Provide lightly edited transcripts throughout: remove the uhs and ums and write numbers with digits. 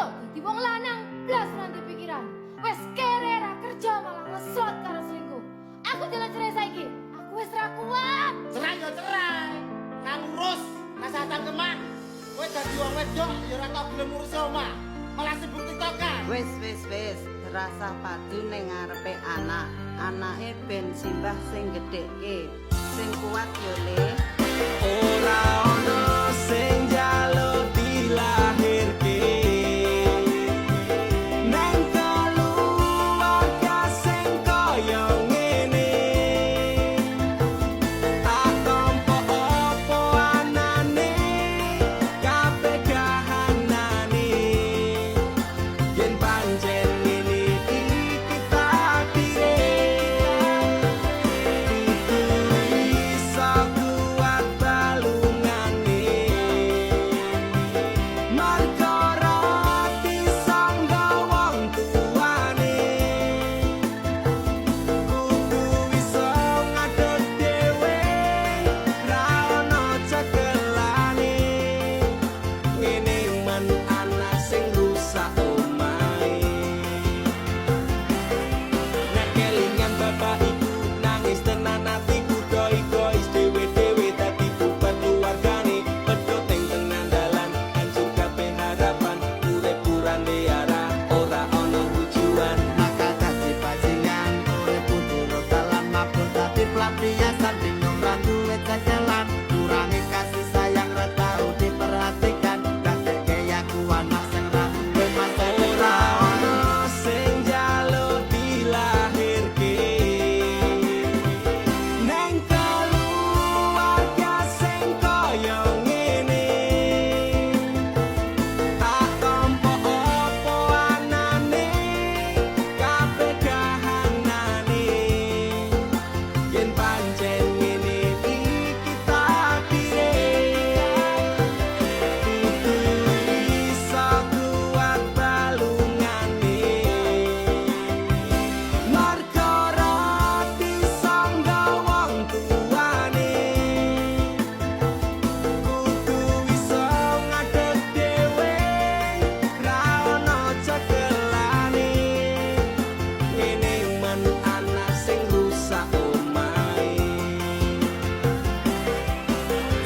lho dadi wong lanang blas nanti pikiran. Wes kere ra kerja malah ngeslot karo selingkuh. Aku jalan cerai saiki. Aku wis ra kuat. Cerai yo cerai. Nang urus rasa tanggeman. Kowe dadi wong wedok ya ora tau gelem ngurus omah. Malah sibuk tiktokan. Wis, rasa padu ning ngarepe anak. Anake ben simbah sing gedhekke. Sing kuat yo Le. Ora ono sing njaluk dilahirke. Nang keluarga sing kaya ngene. Tak tampa apa anane, kabeh kahanane. Yen pancen ngene iki takdire. Iso kuat balungane. Marga rati sangga wong tuane. Kudu iso ngadeg dhewe, ra ono cekelane. Ngene men anak sing rusak omahe. Nek kelingan bapak ibu nangis tenan atiku doi-dois dhewe-dhewe dadi beban keluargane. Pedhot ing tengah dalan hancur kabeh harapan. Urip kurang diarah ora ono tujuan. Nakal dadi bajingan, urip kudu dalan mabur dadi pelampiasan, bingung ra duwe jalan, kurangi kasih sayang ra tau diperhatikan, dadekke aku anak sing ra duwe masa Ora depan. ono sing njaluk dilahirke. Neng keluarga sing kaya ngene. Tak tampa apa anane, kabeh kahanane. Yen pancen ngene iki takdire. Kudu iso kuat balungane. Marga rati sangga wong tuane. Kudu iso ngadeg dhewe, ra ono cekelane. Ngene men anak sing rusak omahe.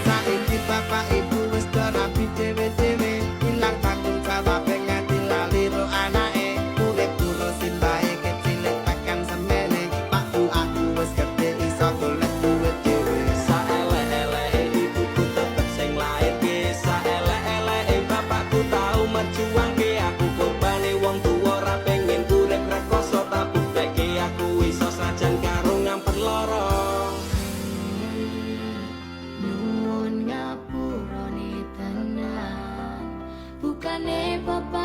Saiki bapak ibu wis rapi dhewe-dhewe, ilang tanggung jawab nganti lali ro anake, urip terus simbahe kecilik tekan semene, pakku aku wis gedhe iso golek duit dhewe. Saelek-eleke ibuku tetep sing lairke. Saelek-eleke bapakku tau merjuangke. Aku korbane wong tuwa ra pengen urip rekoso, tak buktekke aku iso sajan karo ngamper lara. Nuwun ngapurane tenan. Bukane bapak